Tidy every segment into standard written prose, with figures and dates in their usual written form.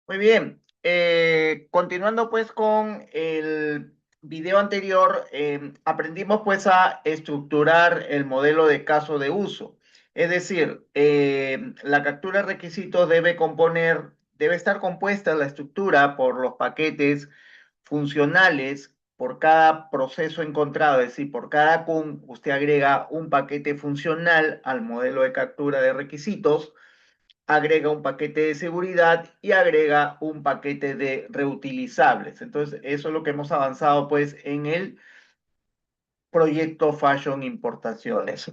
Muy bien. Continuando pues con el video anterior, aprendimos pues a estructurar el modelo de caso de uso. Es decir, la captura de requisitos debe estar compuesta la estructura por los paquetes funcionales por cada proceso encontrado, es decir, por cada CUN, usted agrega un paquete funcional al modelo de captura de requisitos, agrega un paquete de seguridad y agrega un paquete de reutilizables. Entonces, eso es lo que hemos avanzado pues en el proyecto Fashion Importaciones.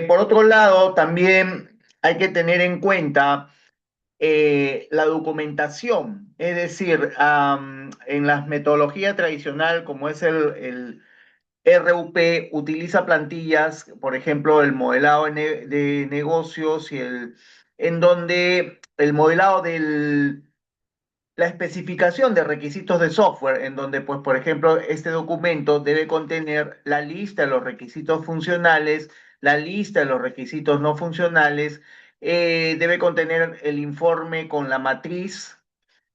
Por otro lado, también hay que tener en cuenta la documentación, es decir, en la metodología tradicional, como es el RUP, utiliza plantillas, por ejemplo, el modelado de negocios en donde el modelado la especificación de requisitos de software, en donde, pues, por ejemplo, este documento debe contener la lista de los requisitos funcionales, la lista de los requisitos no funcionales, debe contener el informe con la matriz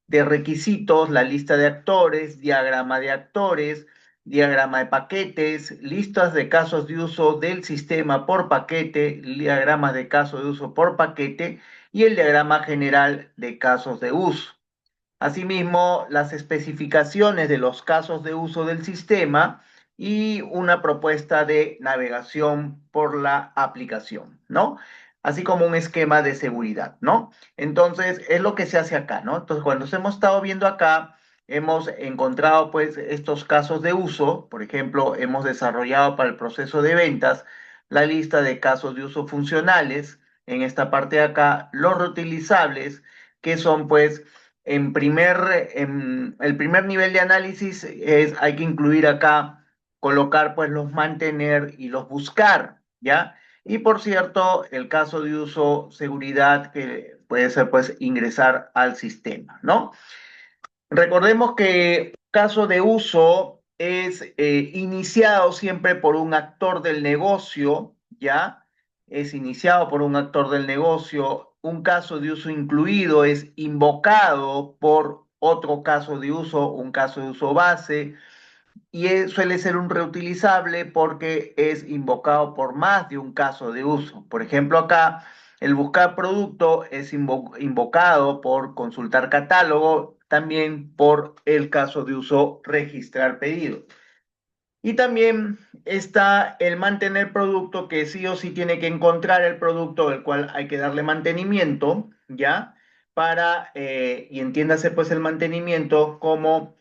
de requisitos, la lista de actores, diagrama de paquetes, listas de casos de uso del sistema por paquete, diagramas de casos de uso por paquete y el diagrama general de casos de uso. Asimismo, las especificaciones de los casos de uso del sistema y una propuesta de navegación por la aplicación, ¿no? Así como un esquema de seguridad, ¿no? Entonces, es lo que se hace acá, ¿no? Entonces, cuando hemos estado viendo acá, hemos encontrado pues estos casos de uso, por ejemplo, hemos desarrollado para el proceso de ventas la lista de casos de uso funcionales, en esta parte de acá, los reutilizables, que son pues el primer nivel de análisis hay que incluir acá, colocar pues los mantener y los buscar, ¿ya? Y por cierto, el caso de uso seguridad que puede ser pues ingresar al sistema, ¿no? Recordemos que caso de uso es iniciado siempre por un actor del negocio, ¿ya? Es iniciado por un actor del negocio. Un caso de uso incluido es invocado por otro caso de uso, un caso de uso base, y suele ser un reutilizable porque es invocado por más de un caso de uso. Por ejemplo, acá el buscar producto es invocado por consultar catálogo, también por el caso de uso registrar pedido. Y también está el mantener producto, que sí o sí tiene que encontrar el producto del cual hay que darle mantenimiento, ¿ya? Y entiéndase pues el mantenimiento como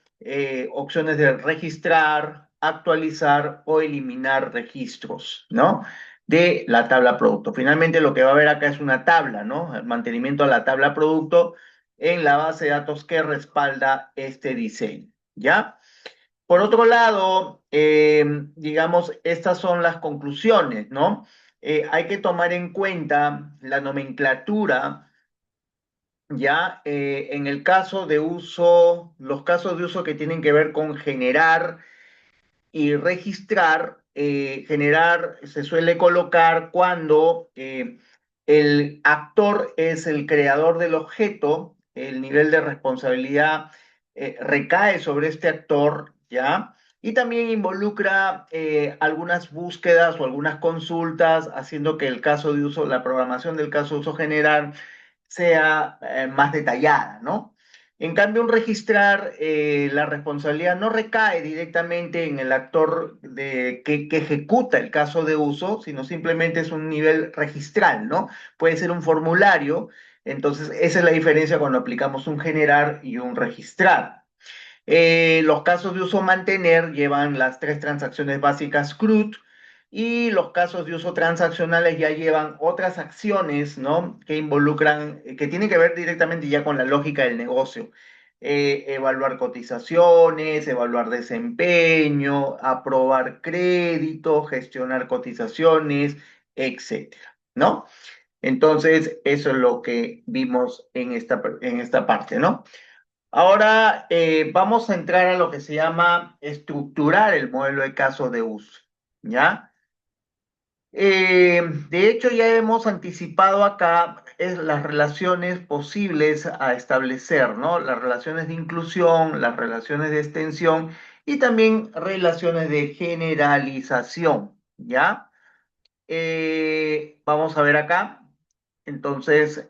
opciones de registrar, actualizar o eliminar registros, ¿no? De la tabla producto. Finalmente lo que va a haber acá es una tabla, ¿no? El mantenimiento a la tabla producto en la base de datos que respalda este diseño, ¿ya? Por otro lado, digamos, estas son las conclusiones, ¿no? Hay que tomar en cuenta la nomenclatura, ya, en el caso de uso, los casos de uso que tienen que ver con generar y registrar, generar se suele colocar cuando el actor es el creador del objeto, el nivel de responsabilidad recae sobre este actor, ¿ya? Y también involucra algunas búsquedas o algunas consultas, haciendo que el caso de uso, la programación del caso de uso general sea más detallada, ¿no? En cambio, un registrar, la responsabilidad no recae directamente en el actor que ejecuta el caso de uso, sino simplemente es un nivel registral, ¿no? Puede ser un formulario, entonces esa es la diferencia cuando aplicamos un generar y un registrar. Los casos de uso mantener llevan las tres transacciones básicas CRUD y los casos de uso transaccionales ya llevan otras acciones, ¿no? Que involucran, que tienen que ver directamente ya con la lógica del negocio. Evaluar cotizaciones, evaluar desempeño, aprobar crédito, gestionar cotizaciones, etcétera, ¿no? Entonces, eso es lo que vimos en esta parte, ¿no? Ahora vamos a entrar a lo que se llama estructurar el modelo de caso de uso, ¿ya? De hecho, ya hemos anticipado acá es las relaciones posibles a establecer, ¿no? Las relaciones de inclusión, las relaciones de extensión y también relaciones de generalización, ¿ya? Vamos a ver acá. Entonces,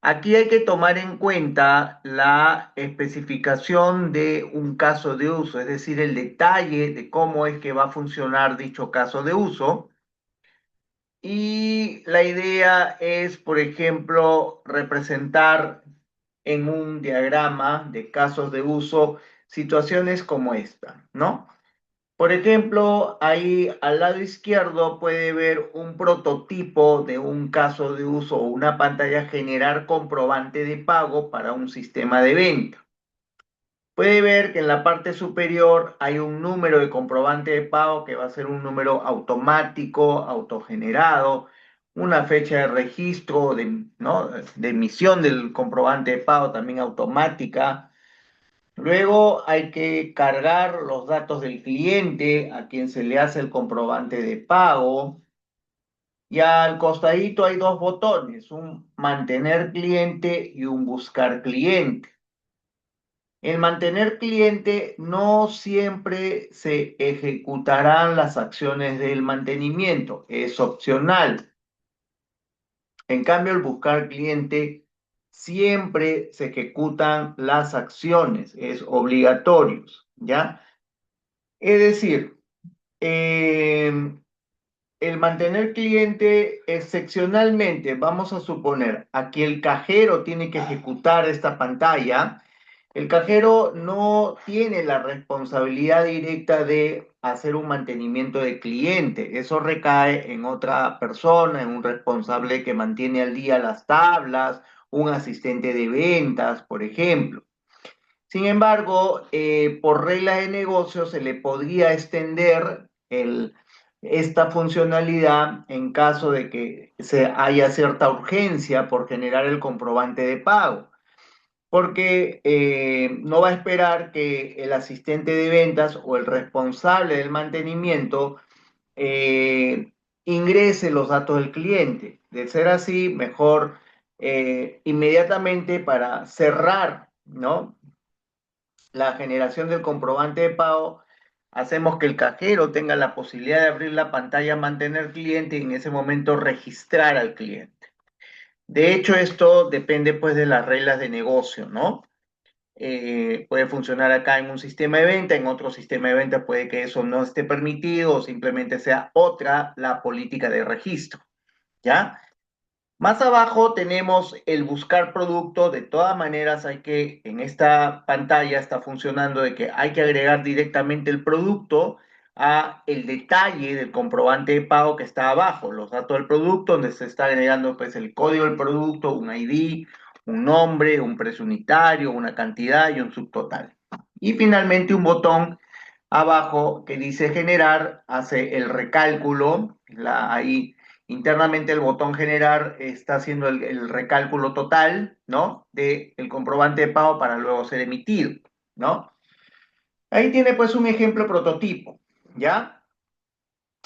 aquí hay que tomar en cuenta la especificación de un caso de uso, es decir, el detalle de cómo es que va a funcionar dicho caso de uso. Y la idea es, por ejemplo, representar en un diagrama de casos de uso situaciones como esta, ¿no? Por ejemplo, ahí al lado izquierdo puede ver un prototipo de un caso de uso o una pantalla generar comprobante de pago para un sistema de venta. Puede ver que en la parte superior hay un número de comprobante de pago que va a ser un número automático, autogenerado, una fecha de registro, ¿no? de emisión del comprobante de pago también automática. Luego hay que cargar los datos del cliente a quien se le hace el comprobante de pago. Y al costadito hay dos botones, un mantener cliente y un buscar cliente. El mantener cliente no siempre se ejecutarán las acciones del mantenimiento, es opcional. En cambio, el buscar cliente siempre se ejecutan las acciones, es obligatorio, ¿ya? Es decir, eh, el mantener cliente excepcionalmente, vamos a suponer, aquí el cajero tiene que ejecutar esta pantalla. El cajero no tiene la responsabilidad directa de hacer un mantenimiento de cliente. Eso recae en otra persona, en un responsable que mantiene al día las tablas, un asistente de ventas, por ejemplo. Sin embargo, por reglas de negocio se le podría extender esta funcionalidad en caso de que haya cierta urgencia por generar el comprobante de pago, porque no va a esperar que el asistente de ventas o el responsable del mantenimiento eh, ingrese los datos del cliente. De ser así, mejor inmediatamente para cerrar, ¿no? La generación del comprobante de pago, hacemos que el cajero tenga la posibilidad de abrir la pantalla mantener cliente y en ese momento registrar al cliente. De hecho, esto depende pues de las reglas de negocio, ¿no? Puede funcionar acá en un sistema de venta, en otro sistema de venta puede que eso no esté permitido o simplemente sea otra la política de registro, ¿ya? Más abajo tenemos el buscar producto. De todas maneras, hay que, en esta pantalla está funcionando de que hay que agregar directamente el producto a el detalle del comprobante de pago que está abajo, los datos del producto, donde se está agregando pues el código del producto, un ID, un nombre, un precio unitario, una cantidad y un subtotal. Y finalmente un botón abajo que dice generar, hace el recálculo, ahí internamente el botón generar está haciendo el recálculo total, ¿no? Del comprobante de pago para luego ser emitido, ¿no? Ahí tiene pues un ejemplo prototipo, ¿ya?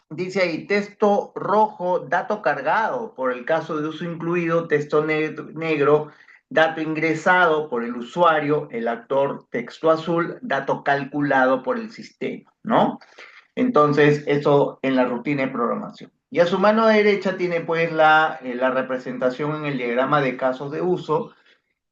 Dice ahí, texto rojo, dato cargado por el caso de uso incluido, texto negro, dato ingresado por el usuario, el actor, texto azul, dato calculado por el sistema, ¿no? Entonces, eso en la rutina de programación. Y a su mano derecha tiene pues la representación en el diagrama de casos de uso.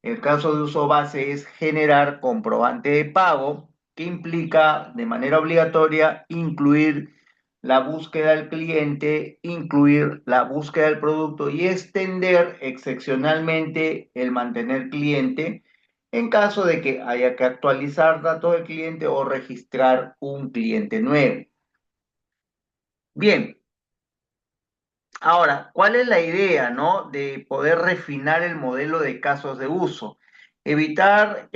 El caso de uso base es generar comprobante de pago, que implica de manera obligatoria incluir la búsqueda del cliente, incluir la búsqueda del producto y extender excepcionalmente el mantener cliente en caso de que haya que actualizar datos del cliente o registrar un cliente nuevo. Bien, ahora, ¿cuál es la idea, no? De poder refinar el modelo de casos de uso. Evitar,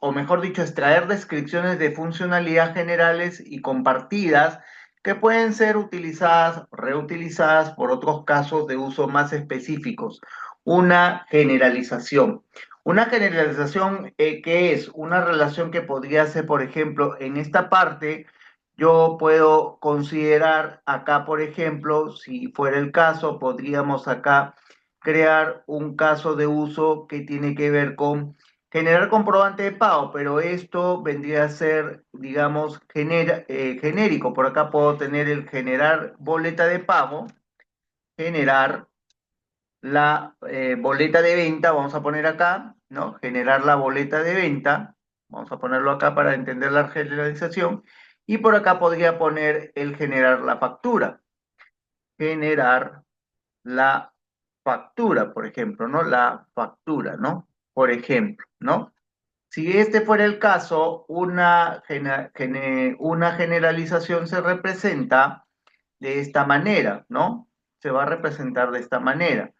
o mejor dicho, extraer descripciones de funcionalidad generales y compartidas que pueden ser utilizadas, reutilizadas por otros casos de uso más específicos. Una generalización. Una generalización, ¿qué es? Una relación que podría ser, por ejemplo, en esta parte yo puedo considerar acá, por ejemplo, si fuera el caso, podríamos acá crear un caso de uso que tiene que ver con generar comprobante de pago, pero esto vendría a ser, digamos, genérico. Por acá puedo tener el generar boleta de pago, generar la boleta de venta, vamos a poner acá, ¿no? Generar la boleta de venta, vamos a ponerlo acá para entender la generalización, y por acá podría poner el generar la factura, generar la factura, por ejemplo, ¿no? La factura, ¿no? Por ejemplo, ¿no? Si este fuera el caso, una generalización se representa de esta manera, ¿no? Se va a representar de esta manera.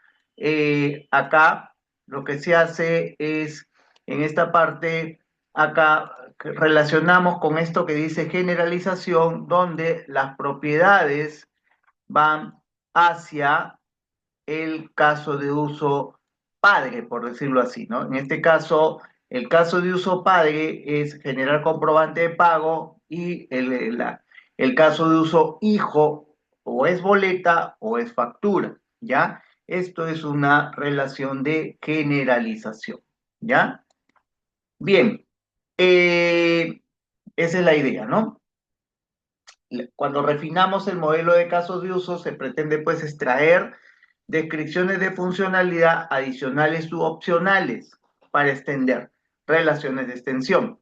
Acá lo que se hace es, en esta parte, acá relacionamos con esto que dice generalización, donde las propiedades van hacia el caso de uso padre, por decirlo así, ¿no? En este caso, el caso de uso padre es generar comprobante de pago y el caso de uso hijo o es boleta o es factura, ¿ya? Esto es una relación de generalización, ¿ya? Bien, esa es la idea, ¿no? Cuando refinamos el modelo de casos de uso, se pretende pues extraer descripciones de funcionalidad adicionales u opcionales para extender relaciones de extensión.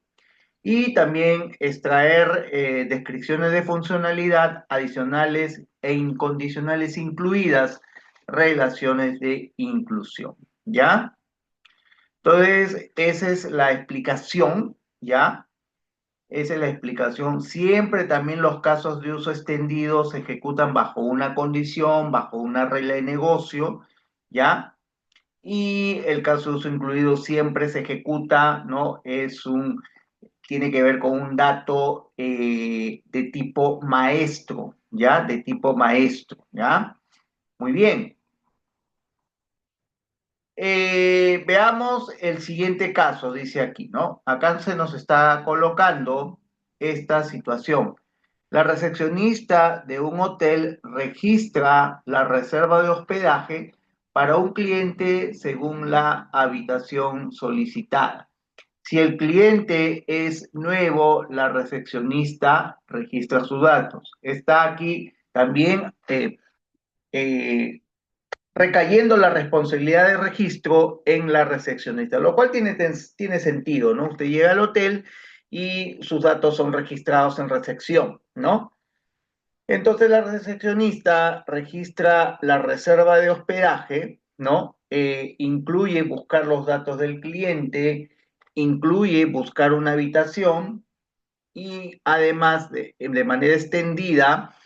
Y también extraer descripciones de funcionalidad adicionales e incondicionales incluidas relaciones de inclusión. ¿Ya? Entonces, esa es la explicación, ¿ya? Esa es la explicación. Siempre también los casos de uso extendido se ejecutan bajo una condición, bajo una regla de negocio, ¿ya? Y el caso de uso incluido siempre se ejecuta, ¿no? Tiene que ver con un dato de tipo maestro, ¿ya? De tipo maestro, ¿ya? Muy bien. Veamos el siguiente caso, dice aquí, ¿no? Acá se nos está colocando esta situación. La recepcionista de un hotel registra la reserva de hospedaje para un cliente según la habitación solicitada. Si el cliente es nuevo, la recepcionista registra sus datos. Está aquí también eh, recayendo la responsabilidad de registro en la recepcionista, lo cual tiene sentido, ¿no? Usted llega al hotel y sus datos son registrados en recepción, ¿no? Entonces la recepcionista registra la reserva de hospedaje, ¿no? Incluye buscar los datos del cliente, incluye buscar una habitación y además de manera extendida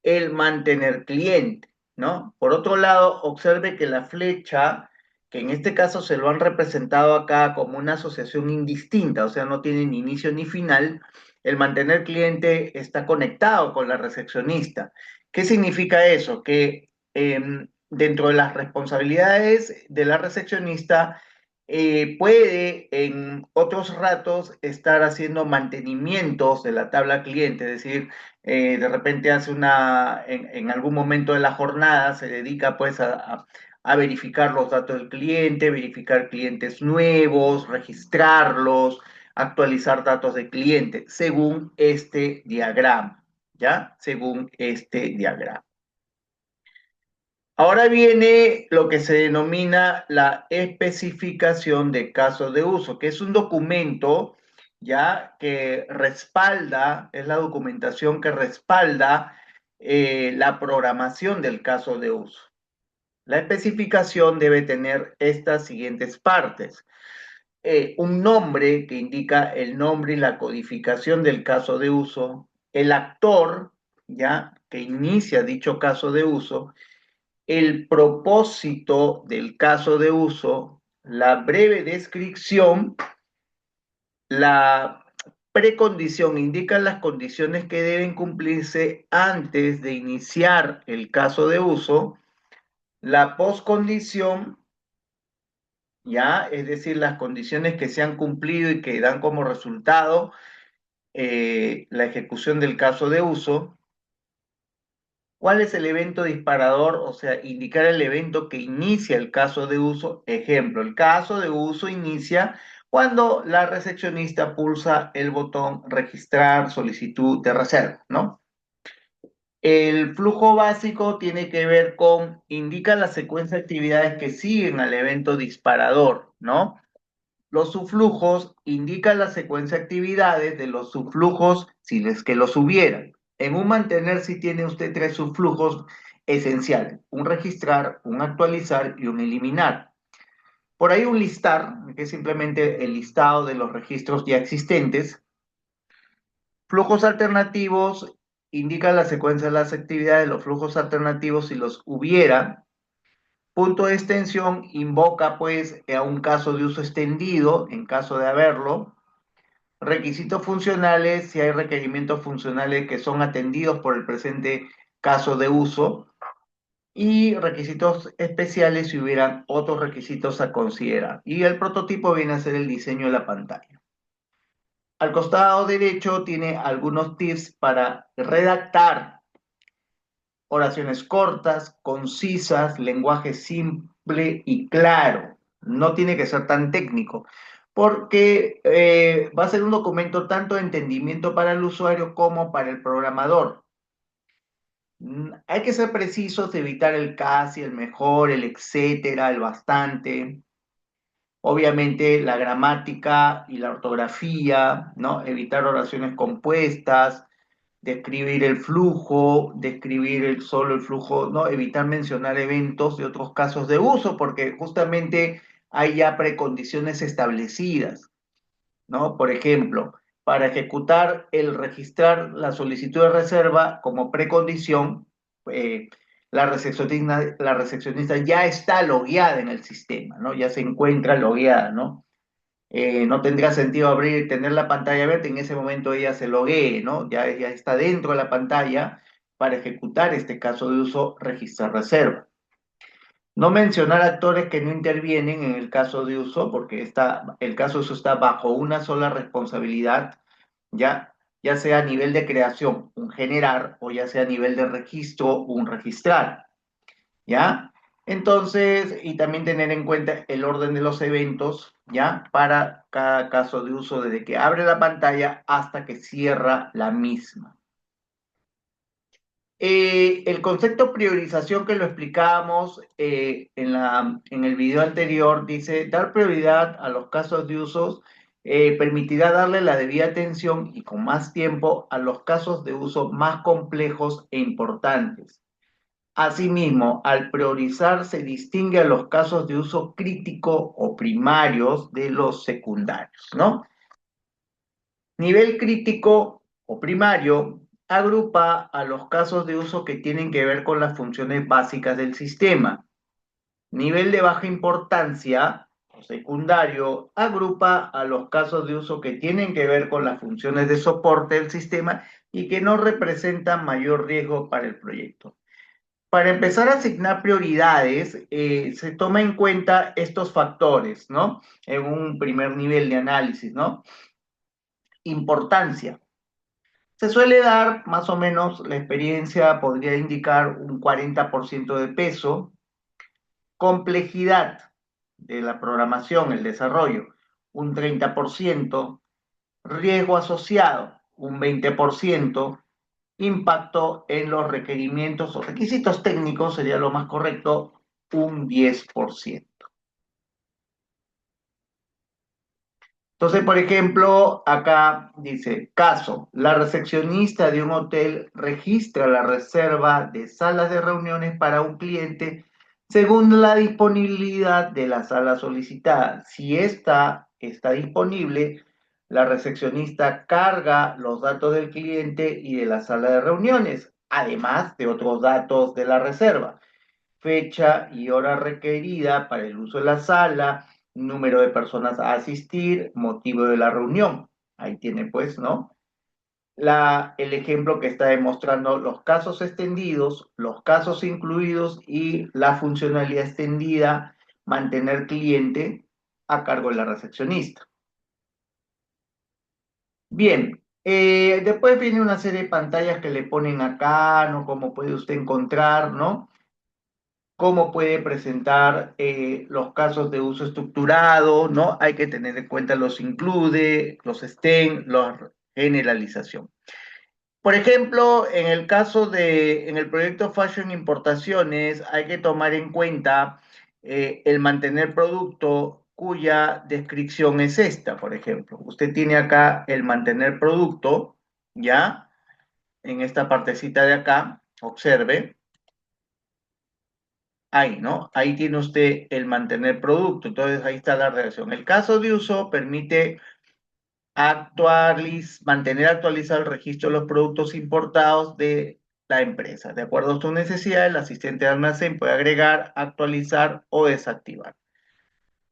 el mantener cliente, ¿no? Por otro lado, observe que la flecha, que en este caso se lo han representado acá como una asociación indistinta, o sea, no tiene ni inicio ni final, el mantener cliente está conectado con la recepcionista. ¿Qué significa eso? Que dentro de las responsabilidades de la recepcionista, puede en otros ratos estar haciendo mantenimientos de la tabla cliente, es decir, de repente en algún momento de la jornada se dedica pues a verificar los datos del cliente, verificar clientes nuevos, registrarlos, actualizar datos de cliente, según este diagrama, ¿ya? Según este diagrama. Ahora viene lo que se denomina la especificación de casos de uso, que es un documento ya que respalda, es la documentación que respalda la programación del caso de uso. La especificación debe tener estas siguientes partes. Un nombre que indica el nombre y la codificación del caso de uso, el actor, ya, que inicia dicho caso de uso, el propósito del caso de uso, la breve descripción, la precondición indica las condiciones que deben cumplirse antes de iniciar el caso de uso, la poscondición, ya, es decir, las condiciones que se han cumplido y que dan como resultado la ejecución del caso de uso, ¿Cuál es el evento disparador? O sea, indicar el evento que inicia el caso de uso. Ejemplo, el caso de uso inicia cuando la recepcionista pulsa el botón registrar solicitud de reserva, ¿no? El flujo básico tiene que ver con, indica la secuencia de actividades que siguen al evento disparador, ¿no? Los subflujos indican la secuencia de actividades de los subflujos si es que los hubieran. En un mantener si tiene usted tres subflujos esenciales, un registrar, un actualizar y un eliminar. Por ahí un listar, que es simplemente el listado de los registros ya existentes. Flujos alternativos indican la secuencia de las actividades de los flujos alternativos si los hubiera. Punto de extensión invoca pues a un caso de uso extendido en caso de haberlo. Requisitos funcionales, si hay requerimientos funcionales que son atendidos por el presente caso de uso, y requisitos especiales si hubieran otros requisitos a considerar. Y el prototipo viene a ser el diseño de la pantalla. Al costado derecho tiene algunos tips para redactar oraciones cortas, concisas, lenguaje simple y claro. No tiene que ser tan técnico, porque va a ser un documento tanto de entendimiento para el usuario como para el programador. Hay que ser precisos, evitar el casi, el mejor, el etcétera, el bastante. Obviamente la gramática y la ortografía, ¿no? Evitar oraciones compuestas, describir el flujo, describir solo el flujo, ¿no? Evitar mencionar eventos de otros casos de uso, porque justamente hay ya precondiciones establecidas, ¿no? Por ejemplo, para ejecutar el registrar la solicitud de reserva como precondición, eh, la recepcionista ya está logueada en el sistema, ¿no? Ya se encuentra logueada, ¿no? No tendría sentido abrir, tener la pantalla verde, en ese momento ella se loguee, ¿no? Ya está dentro de la pantalla para ejecutar este caso de uso, registrar reserva. No mencionar actores que no intervienen en el caso de uso, porque el caso de uso está bajo una sola responsabilidad, ya sea a nivel de creación, un generar, o ya sea a nivel de registro, un registrar. ¿Ya? Entonces, y también tener en cuenta el orden de los eventos, ¿ya? Para cada caso de uso, desde que abre la pantalla hasta que cierra la misma. El concepto priorización que lo explicábamos en el video anterior dice, dar prioridad a los casos de usos permitirá darle la debida atención y con más tiempo a los casos de uso más complejos e importantes. Asimismo, al priorizar se distingue a los casos de uso crítico o primarios de los secundarios, ¿no? Nivel crítico o primario agrupa a los casos de uso que tienen que ver con las funciones básicas del sistema. Nivel de baja importancia o secundario agrupa a los casos de uso que tienen que ver con las funciones de soporte del sistema y que no representan mayor riesgo para el proyecto. Para empezar a asignar prioridades, se toma en cuenta estos factores, ¿no? En un primer nivel de análisis, ¿no? Importancia. Se suele dar, más o menos, la experiencia podría indicar un 40% de peso. Complejidad de la programación, el desarrollo, un 30%. Riesgo asociado, un 20%. Impacto en los requerimientos o requisitos técnicos, sería lo más correcto, un 10%. Entonces, por ejemplo, acá dice, caso, la recepcionista de un hotel registra la reserva de salas de reuniones para un cliente según la disponibilidad de la sala solicitada. Si esta está disponible, la recepcionista carga los datos del cliente y de la sala de reuniones, además de otros datos de la reserva, fecha y hora requerida para el uso de la sala, número de personas a asistir, motivo de la reunión. Ahí tiene pues, ¿no? El ejemplo que está demostrando los casos extendidos, los casos incluidos y la funcionalidad extendida, mantener cliente a cargo de la recepcionista. Bien, Después viene una serie de pantallas que le ponen acá, ¿no? Cómo puede usted encontrar, ¿no? Cómo puede presentar los casos de uso estructurado, ¿no? Hay que tener en cuenta los include, los estén, la generalización. Por ejemplo, en el proyecto Fashion Importaciones, hay que tomar en cuenta el mantener producto cuya descripción es esta, por ejemplo. Usted tiene acá el mantener producto, ¿ya? En esta partecita de acá, observe, ahí, ¿no? Ahí tiene usted el mantener producto, entonces ahí está la relación. El caso de uso permite mantener actualizado el registro de los productos importados de la empresa. De acuerdo a sus necesidades, el asistente de almacén puede agregar, actualizar o desactivar.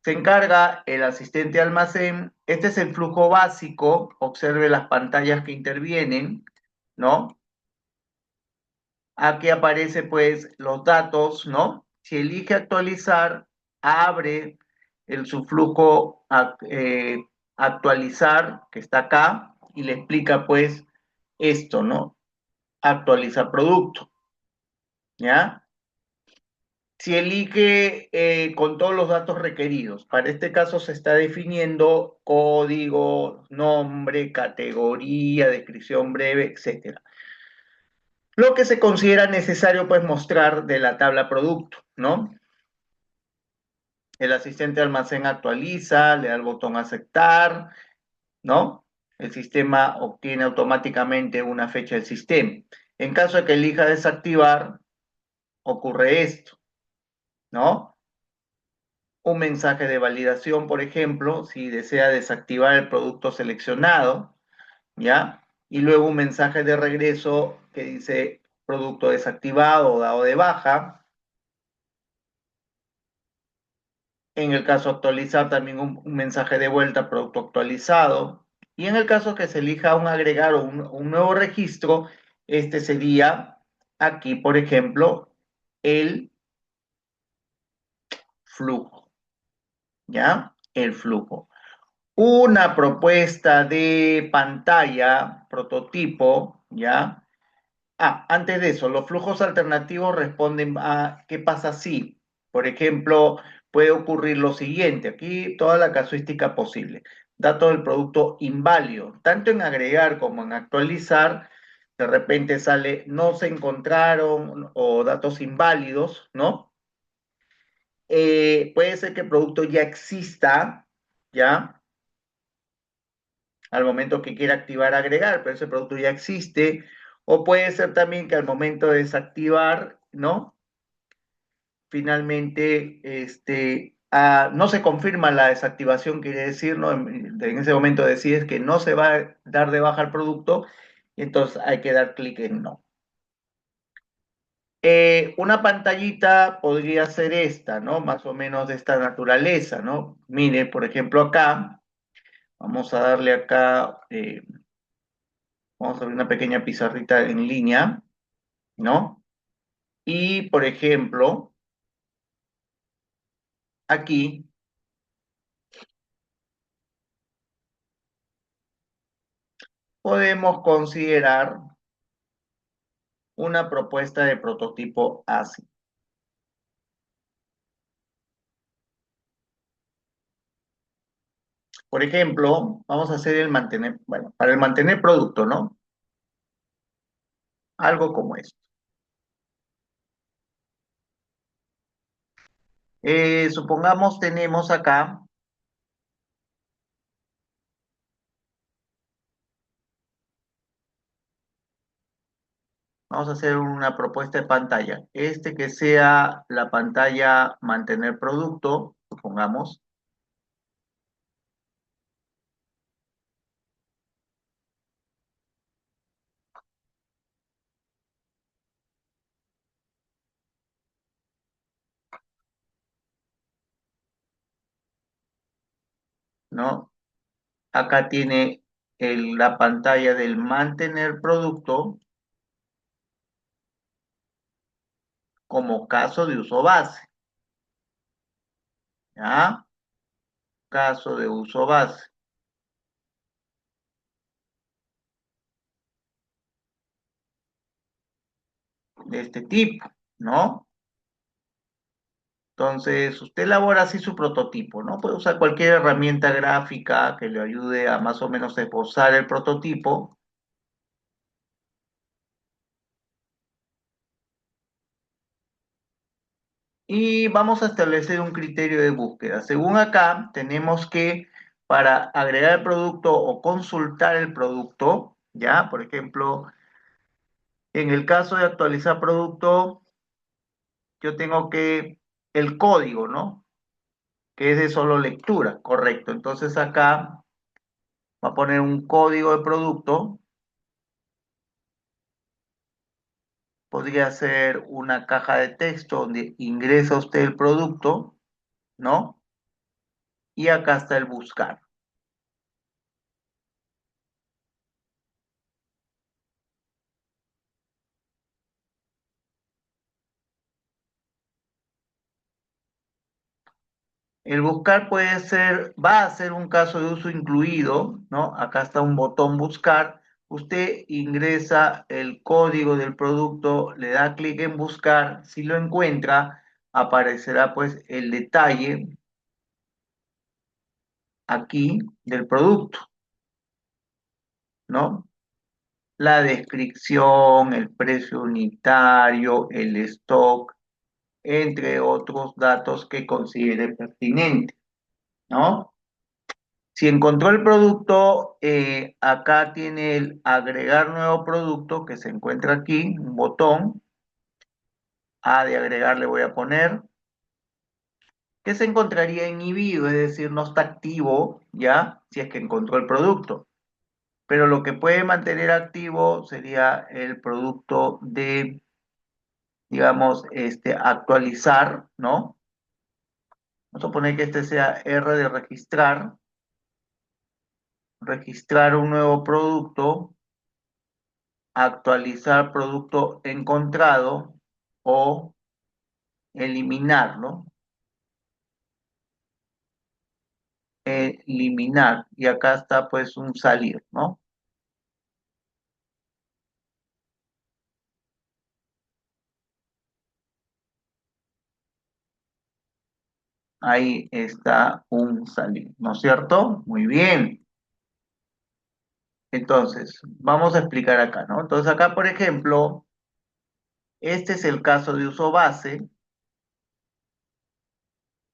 Se encarga el asistente de almacén. Este es el flujo básico. Observe las pantallas que intervienen, ¿no? Aquí aparece pues los datos, ¿no? Si elige actualizar, abre el subflujo actualizar, que está acá, y le explica pues esto, ¿no? Actualizar producto, ¿ya? Si elige con todos los datos requeridos, para este caso se está definiendo código, nombre, categoría, descripción breve, etcétera. Lo que se considera necesario pues mostrar de la tabla producto, ¿no? El asistente de almacén actualiza, le da el botón aceptar, ¿no? El sistema obtiene automáticamente una fecha del sistema. En caso de que elija desactivar, ocurre esto, ¿no? Un mensaje de validación, por ejemplo, si desea desactivar el producto seleccionado, ¿ya? Y luego un mensaje de regreso que dice producto desactivado o dado de baja. En el caso actualizar, también un mensaje de vuelta, producto actualizado. Y en el caso que se elija un agregar o un nuevo registro, este sería aquí, por ejemplo, el flujo, ¿ya? El flujo. Una propuesta de pantalla, prototipo, ¿ya? Antes de eso, los flujos alternativos responden a qué pasa si, por ejemplo, puede ocurrir lo siguiente, aquí toda la casuística posible. Dato del producto inválido, tanto en agregar como en actualizar, de repente sale no se encontraron o datos inválidos, ¿no? Puede ser que el producto ya exista, ¿ya? Al momento que quiera activar, agregar, pero ese producto ya existe, o puede ser también que al momento de desactivar, ¿no? Finalmente, no se confirma la desactivación, quiere decir, ¿no? En ese momento decides que no se va a dar de baja el producto, y entonces hay que dar clic en no. Una pantallita podría ser esta, ¿no? Más o menos de esta naturaleza, ¿no? Mire, por ejemplo, acá, vamos a darle acá, vamos a abrir una pequeña pizarrita en línea, ¿no? Y, por ejemplo, aquí podemos considerar una propuesta de prototipo así. Por ejemplo, vamos a hacer el mantener, bueno, para el mantener producto, ¿no? Algo como esto. Supongamos tenemos acá, vamos a hacer una propuesta de pantalla. Que sea la pantalla mantener producto, supongamos, ¿no? Acá tiene la pantalla del mantener producto como caso de uso base, ¿ya? Caso de uso base. de este tipo, ¿no? Entonces, usted elabora así su prototipo, ¿no? Puede usar cualquier herramienta gráfica que le ayude a más o menos esbozar el prototipo. Y vamos a establecer un criterio de búsqueda. Según acá, tenemos que, para agregar el producto o consultar el producto, ¿ya? Por ejemplo, en el caso de actualizar producto, yo tengo que, el código, ¿no? Que es de solo lectura, correcto. Entonces acá va a poner un código de producto, podría ser una caja de texto donde ingresa usted el producto, ¿no? Y acá está el buscar. El buscar puede ser, va a ser un caso de uso incluido, ¿no? Acá está un botón buscar. Usted ingresa el código del producto, le da clic en buscar. Si lo encuentra, aparecerá pues el detalle aquí del producto, ¿no? La descripción, el precio unitario, el stock, entre otros datos que considere pertinente, ¿no? Si encontró el producto, acá tiene el agregar nuevo producto que se encuentra aquí, un botón. A de agregar le voy a poner, que se encontraría inhibido, es decir, no está activo ya, si es que encontró el producto. Pero lo que puede mantener activo sería el producto de, digamos, actualizar, ¿no? Vamos a poner que este sea R de registrar, registrar un nuevo producto, actualizar producto encontrado o eliminarlo, eliminar, y acá está pues un salir, ¿no? Ahí está un salir, ¿no es cierto? Muy bien. Entonces, vamos a explicar acá, ¿no? Entonces acá, por ejemplo, este es el caso de uso base,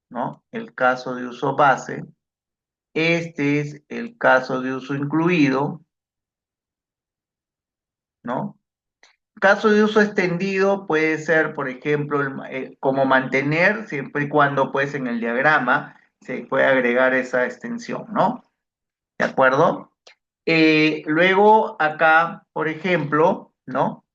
¿no? El caso de uso base. Este es el caso de uso incluido, ¿no? Caso de uso extendido puede ser, por ejemplo, como mantener, siempre y cuando, pues, en el diagrama se puede agregar esa extensión, ¿no? ¿De acuerdo? Luego, acá, por ejemplo, ¿no?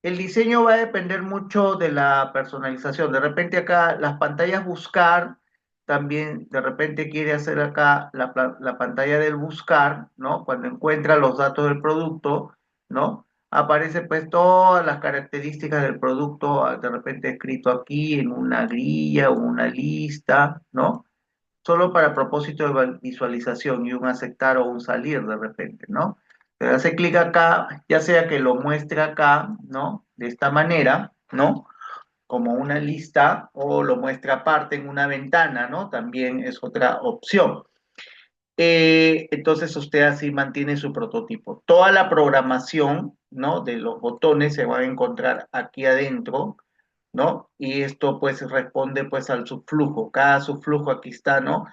El diseño va a depender mucho de la personalización. De repente acá las pantallas buscar, también de repente quiere hacer acá la pantalla del buscar, ¿no? Cuando encuentra los datos del producto, ¿no? Aparece pues todas las características del producto, de repente escrito aquí en una grilla o una lista, ¿no? Solo para propósito de visualización y un aceptar o un salir de repente, ¿no? Pero hace clic acá, ya sea que lo muestre acá, ¿no? De esta manera, ¿no? Como una lista o lo muestre aparte en una ventana, ¿no? También es otra opción. Entonces usted así mantiene su prototipo. Toda la programación, ¿no? De los botones se va a encontrar aquí adentro, ¿no? Y esto pues responde pues al subflujo. Cada subflujo aquí está, ¿no?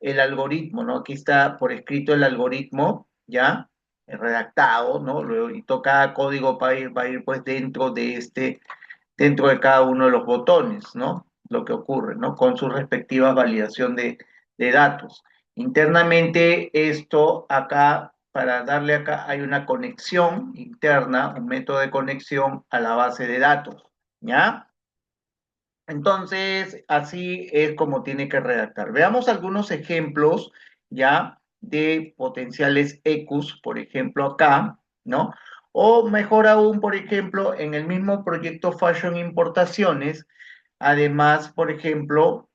El algoritmo, ¿no? Aquí está por escrito el algoritmo, ¿ya? Redactado, ¿no? Luego, y cada código va a ir pues dentro de cada uno de los botones, ¿no? Lo que ocurre, ¿no? Con su respectiva validación de datos. Internamente esto acá, para darle acá, hay una conexión interna, un método de conexión a la base de datos, ¿ya? Entonces, así es como tiene que redactar. Veamos algunos ejemplos, ¿ya? De potenciales EQs, por ejemplo, acá, ¿no? O mejor aún, por ejemplo, en el mismo proyecto Fashion Importaciones, además, por ejemplo,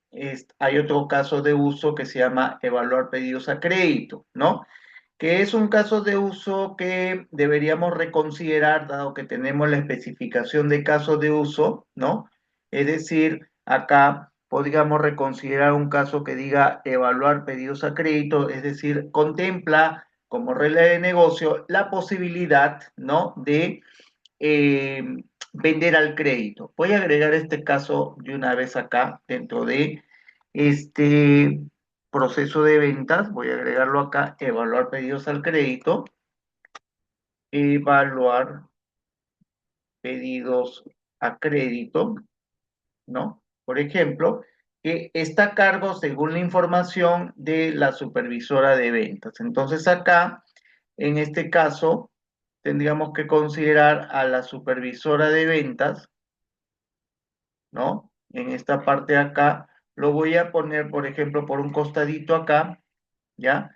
hay otro caso de uso que se llama evaluar pedidos a crédito, ¿no? que es un caso de uso que deberíamos reconsiderar, dado que tenemos la especificación de caso de uso, ¿no? Es decir, acá podríamos reconsiderar un caso que diga evaluar pedidos a crédito, es decir, contempla como regla de negocio la posibilidad, ¿no? De eh, vender al crédito. Voy a agregar este caso de una vez acá dentro de este proceso de ventas. Voy a agregarlo acá, evaluar pedidos al crédito, evaluar pedidos a crédito, ¿no? Por ejemplo, que está a cargo según la información de la supervisora de ventas. Entonces acá, en este caso, tendríamos que considerar a la supervisora de ventas, ¿no? En esta parte de acá, lo voy a poner, por ejemplo, por un costadito acá, ¿ya?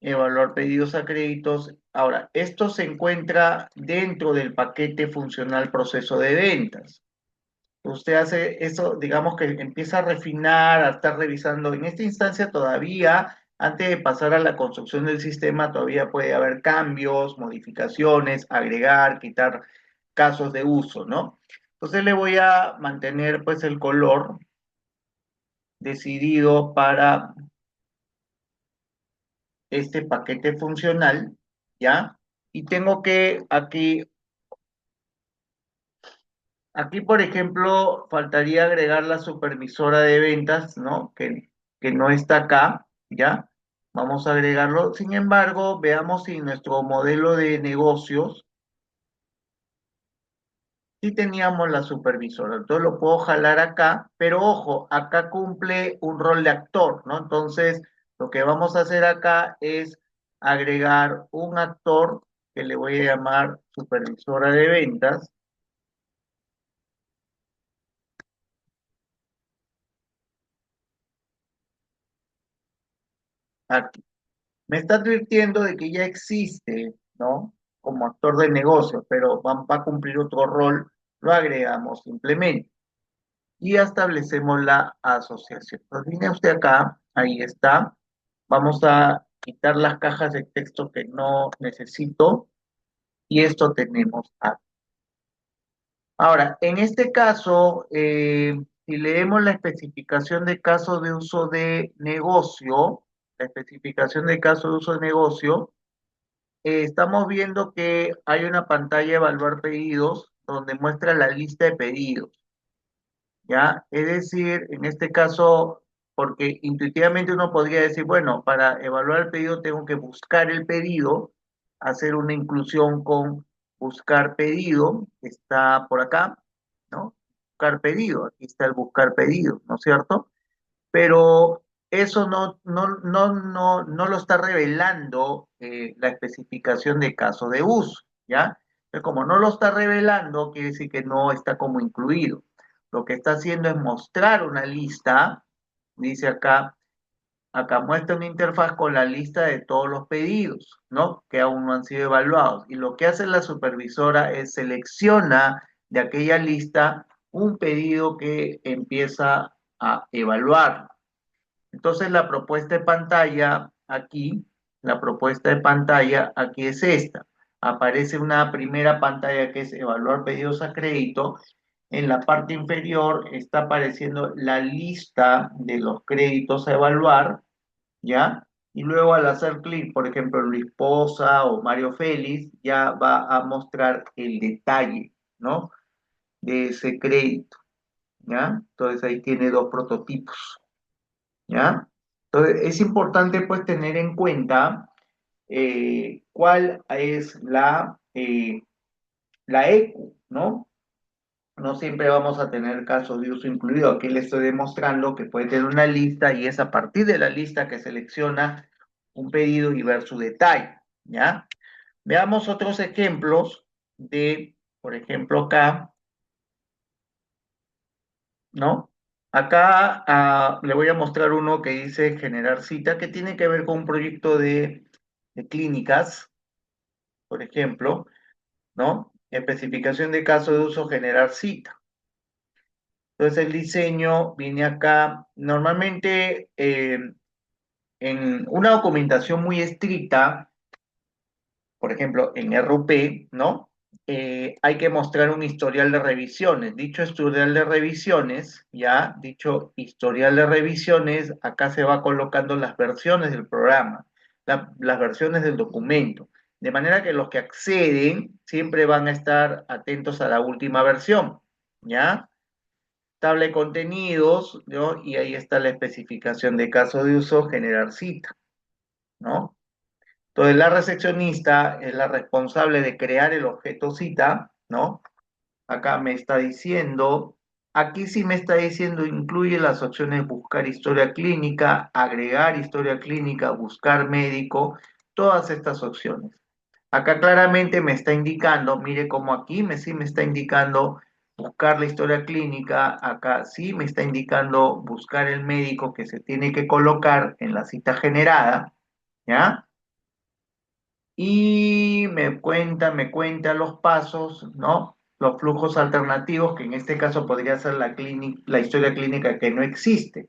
Evaluar pedidos a créditos. Ahora, esto se encuentra dentro del paquete funcional proceso de ventas. Usted hace eso, digamos que empieza a refinar, a estar revisando. En esta instancia todavía, antes de pasar a la construcción del sistema, todavía puede haber cambios, modificaciones, agregar, quitar casos de uso, ¿no? Entonces le voy a mantener pues el color decidido para este paquete funcional, ¿ya? Y tengo que aquí, por ejemplo, faltaría agregar la supervisora de ventas, ¿no? Que no está acá, ¿ya? Vamos a agregarlo. Sin embargo, veamos si nuestro modelo de negocios sí teníamos la supervisora. Entonces lo puedo jalar acá, pero ojo, acá cumple un rol de actor, ¿no? Entonces, lo que vamos a hacer acá es agregar un actor que le voy a llamar supervisora de ventas aquí. Me está advirtiendo de que ya existe, ¿no? Como actor de negocio, pero va a cumplir otro rol, lo agregamos simplemente y ya establecemos la asociación. Entonces, viene usted acá, ahí está. Vamos a quitar las cajas de texto que no necesito y esto tenemos acá. Ahora, en este caso, si leemos la especificación de caso de uso de negocio, la especificación de caso de uso de negocio, estamos viendo que hay una pantalla evaluar pedidos donde muestra la lista de pedidos, ¿ya? Es decir, en este caso, porque intuitivamente uno podría decir, bueno, para evaluar el pedido tengo que buscar el pedido, hacer una inclusión con buscar pedido, que está por acá, ¿no? Buscar pedido, aquí está el buscar pedido, ¿no es cierto? Pero eso no lo está revelando la especificación de caso de uso, ¿ya? Entonces, como no lo está revelando, quiere decir que no está como incluido. Lo que está haciendo es mostrar una lista, dice acá muestra una interfaz con la lista de todos los pedidos, ¿no? Que aún no han sido evaluados. Y lo que hace la supervisora es selecciona de aquella lista un pedido que empieza a evaluar. Entonces la propuesta de pantalla aquí es esta. Aparece una primera pantalla que es evaluar pedidos a crédito. En la parte inferior está apareciendo la lista de los créditos a evaluar, ¿ya? Y luego al hacer clic, por ejemplo, en Luis Poza o Mario Félix, ya va a mostrar el detalle, ¿no? De ese crédito, ¿ya? Entonces ahí tiene dos prototipos. ¿Ya? Entonces, es importante pues tener en cuenta cuál es la EQ, ¿no? No siempre vamos a tener casos de uso incluido. Aquí le estoy demostrando que puede tener una lista y es a partir de la lista que selecciona un pedido y ver su detalle, ¿ya? Veamos otros ejemplos de, por ejemplo, acá, ¿no? Acá le voy a mostrar uno que dice generar cita, que tiene que ver con un proyecto de clínicas, por ejemplo, ¿no? Especificación de caso de uso, generar cita. Entonces el diseño viene acá, normalmente en una documentación muy estricta, por ejemplo, en RUP, ¿no? Hay que mostrar un historial de revisiones. Dicho historial de revisiones, ya, dicho historial de revisiones, acá se va colocando las versiones del programa, las versiones del documento. De manera que los que acceden siempre van a estar atentos a la última versión, ¿ya? Tabla de contenidos, ¿no? Y ahí está la especificación de caso de uso, generar cita, ¿no? Entonces, la recepcionista es la responsable de crear el objeto cita, ¿no? Acá me está diciendo, aquí sí me está diciendo, incluye las opciones buscar historia clínica, agregar historia clínica, buscar médico, todas estas opciones. Acá claramente me está indicando, mire cómo aquí sí me está indicando buscar la historia clínica, acá sí me está indicando buscar el médico que se tiene que colocar en la cita generada, ¿ya? Y me cuenta los pasos, ¿no? Los flujos alternativos, que en este caso podría ser la historia clínica que no existe.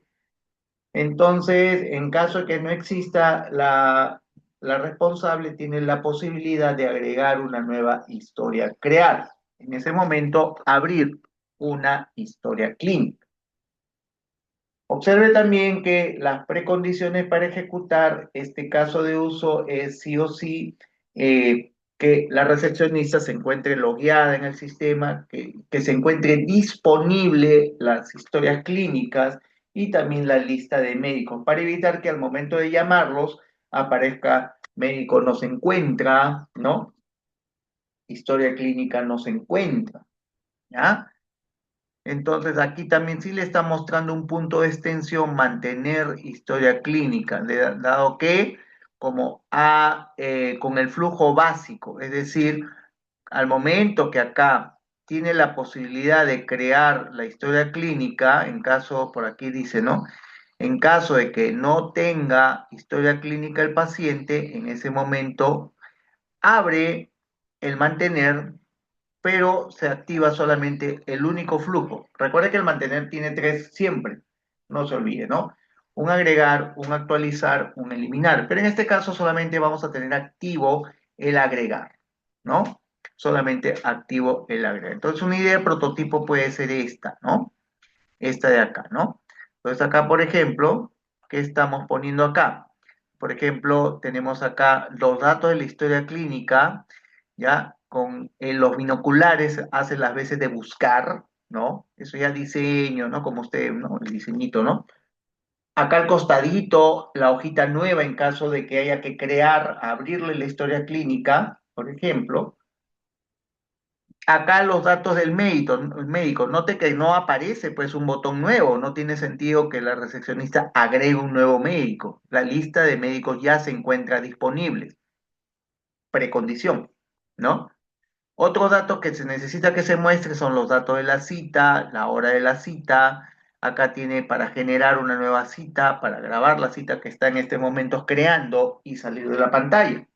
Entonces, en caso de que no exista, la responsable tiene la posibilidad de agregar una nueva historia, crear. En ese momento, abrir una historia clínica. Observe también que las precondiciones para ejecutar este caso de uso es sí o sí que la recepcionista se encuentre logueada en el sistema, que se encuentre disponible las historias clínicas y también la lista de médicos, para evitar que al momento de llamarlos aparezca médico no se encuentra, ¿no? Historia clínica no se encuentra, ¿ya? Entonces aquí también sí le está mostrando un punto de extensión, mantener historia clínica, dado que con el flujo básico, es decir, al momento que acá tiene la posibilidad de crear la historia clínica, en caso, por aquí dice, ¿no? En caso de que no tenga historia clínica el paciente, en ese momento abre el mantener, pero se activa solamente el único flujo. Recuerde que el mantener tiene tres siempre, no se olvide, ¿no? Un agregar, un actualizar, un eliminar, pero en este caso solamente vamos a tener activo el agregar, ¿no? Solamente activo el agregar. Entonces una idea de prototipo puede ser esta, ¿no? Esta de acá, ¿no? Entonces acá, por ejemplo, ¿qué estamos poniendo acá? Por ejemplo, tenemos acá los datos de la historia clínica, ¿ya? Con los binoculares hace las veces de buscar, ¿no? Eso ya diseño, ¿no? Como usted, ¿no? El diseñito, ¿no? Acá al costadito, la hojita nueva en caso de que haya que crear, abrirle la historia clínica, por ejemplo. Acá los datos del médico, note que no aparece pues un botón nuevo, no tiene sentido que la recepcionista agregue un nuevo médico. La lista de médicos ya se encuentra disponible, precondición, ¿no? Otros datos que se necesita que se muestre son los datos de la cita, la hora de la cita. Acá tiene para generar una nueva cita, para grabar la cita que está en este momento creando y salir de la pantalla.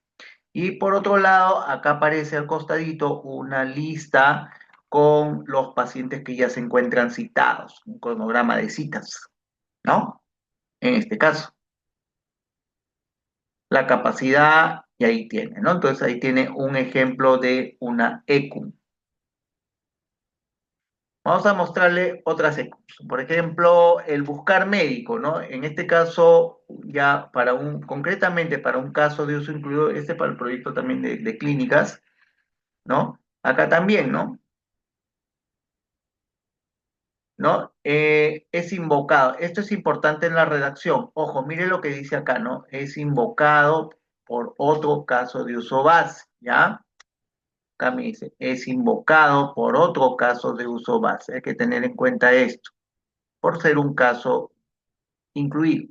Y por otro lado, acá aparece al costadito una lista con los pacientes que ya se encuentran citados, un cronograma de citas, ¿no? En este caso, la capacidad, y ahí tiene, ¿no? Entonces ahí tiene un ejemplo de una ECU. Vamos a mostrarle otras ECUs. Por ejemplo, el buscar médico, ¿no? En este caso, ya concretamente para un caso de uso incluido, para el proyecto también de clínicas, ¿no? Acá también, ¿no? ¿No? Es invocado. Esto es importante en la redacción. Ojo, mire lo que dice acá, ¿no? Es invocado por otro caso de uso base, ¿ya? Acá me dice, es invocado por otro caso de uso base. Hay que tener en cuenta esto, por ser un caso incluido,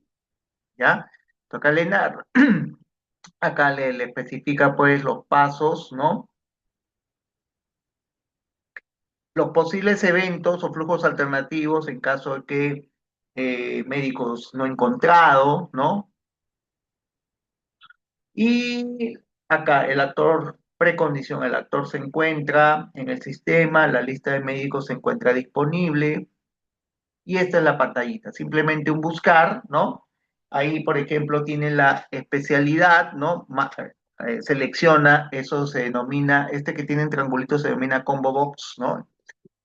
¿ya? Acá le narra, acá le especifica pues los pasos, ¿no? Los posibles eventos o flujos alternativos en caso de que médicos no encontrado, ¿no? Y acá el actor, precondición, el actor se encuentra en el sistema, la lista de médicos se encuentra disponible y esta es la pantallita, simplemente un buscar, ¿no? Ahí, por ejemplo, tiene la especialidad, ¿no? selecciona, eso se denomina, este que tiene triangulitos se denomina combo box, ¿no?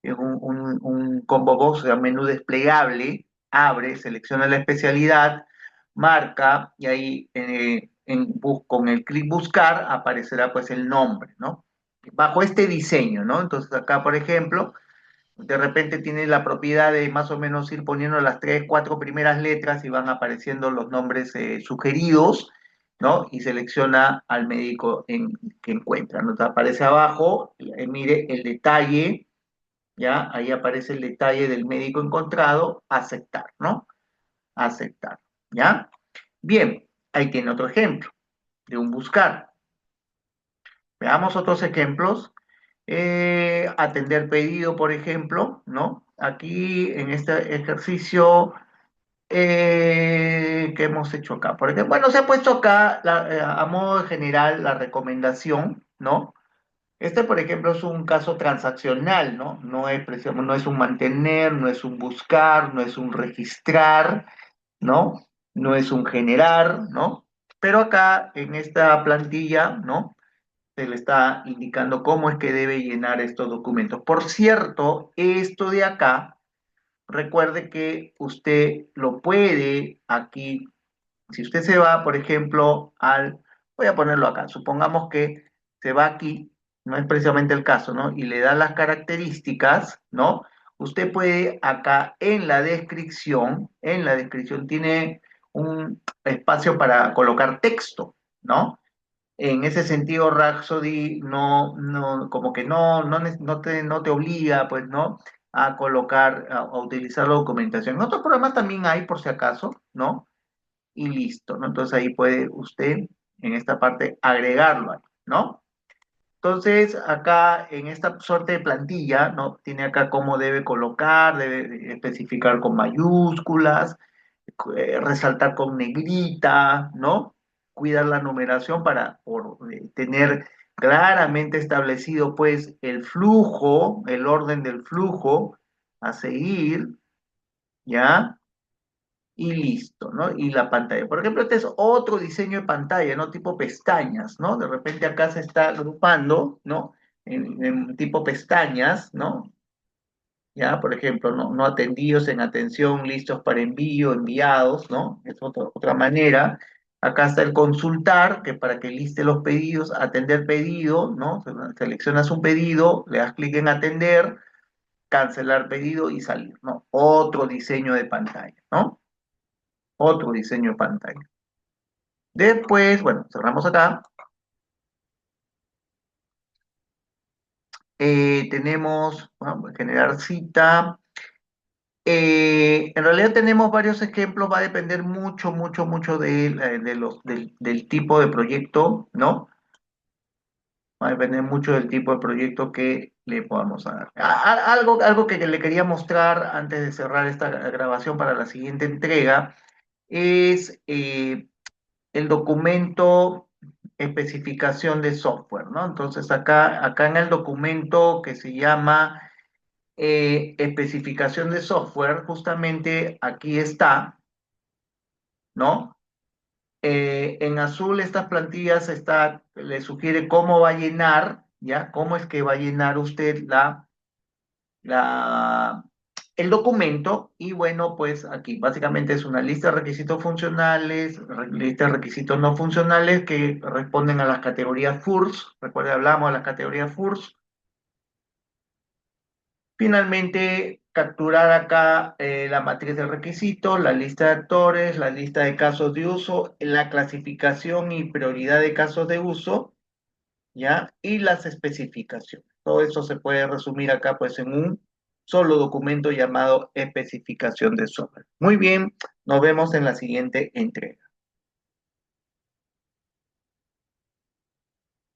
Es un combo box, o sea, menú desplegable, abre, selecciona la especialidad, marca, y ahí con el clic buscar aparecerá pues el nombre, ¿no? Bajo este diseño, ¿no? Entonces acá, por ejemplo, de repente tiene la propiedad de más o menos ir poniendo las tres, cuatro primeras letras y van apareciendo los nombres sugeridos, ¿no? Y selecciona al médico que encuentra, ¿no? Te aparece abajo, mire el detalle, ¿ya? Ahí aparece el detalle del médico encontrado, aceptar, ¿no? Aceptar, ¿ya? Bien, ahí tiene otro ejemplo de un buscar. Veamos otros ejemplos. Atender pedido, por ejemplo, ¿no? Aquí en este ejercicio que hemos hecho acá. Por ejemplo, bueno, se ha puesto acá a modo general la recomendación, ¿no? Este, por ejemplo, es un caso transaccional, ¿no? No es un mantener, no es un buscar, no es un registrar, ¿no? No es un generar, ¿no? Pero acá en esta plantilla, ¿no? Se le está indicando cómo es que debe llenar estos documentos. Por cierto, esto de acá, recuerde que usted lo puede aquí, si usted se va, por ejemplo, voy a ponerlo acá, supongamos que se va aquí, no es precisamente el caso, ¿no? Y le da las características, ¿no? Usted puede acá en la descripción tiene un espacio para colocar texto, ¿no? En ese sentido, Rhapsody como que no te obliga, pues, ¿no? A colocar, a utilizar la documentación. En otros programas también hay, por si acaso, ¿no? Y listo, ¿no? Entonces ahí puede usted, en esta parte, agregarlo ahí, ¿no? Entonces, acá en esta suerte de plantilla, ¿no? Tiene acá cómo debe colocar, debe especificar con mayúsculas, resaltar con negrita, ¿no? Cuidar la numeración para tener claramente establecido, pues, el flujo, el orden del flujo a seguir, ¿ya? Y listo, ¿no? Y la pantalla. Por ejemplo, este es otro diseño de pantalla, ¿no? Tipo pestañas, ¿no? De repente acá se está agrupando, ¿no? En tipo pestañas, ¿no? Ya, por ejemplo, no atendidos en atención, listos para envío, enviados, ¿no? Es otra manera. Acá está el consultar, que para que liste los pedidos, atender pedido, ¿no? Seleccionas un pedido, le das clic en atender, cancelar pedido y salir, ¿no? Otro diseño de pantalla, ¿no? Otro diseño de pantalla. Después, bueno, cerramos acá. Tenemos, vamos a generar cita. En realidad tenemos varios ejemplos, va a depender mucho, mucho, mucho del tipo de proyecto, ¿no? Va a depender mucho del tipo de proyecto que le podamos dar. Algo que le quería mostrar antes de cerrar esta grabación para la siguiente entrega es el documento especificación de software, ¿no? Entonces acá en el documento que se llama especificación de software, justamente aquí está, ¿no? En azul estas plantillas le sugiere cómo va a llenar, ¿ya? Cómo es que va a llenar usted la, el documento y bueno, pues aquí básicamente es una lista de requisitos funcionales, lista de requisitos no funcionales que responden a las categorías FURS, recuerda, hablamos de las categorías FURS. Finalmente, capturar acá la matriz de requisitos, la lista de actores, la lista de casos de uso, la clasificación y prioridad de casos de uso, ¿ya? Y las especificaciones. Todo eso se puede resumir acá pues en un solo documento llamado especificación de software. Muy bien, nos vemos en la siguiente entrega.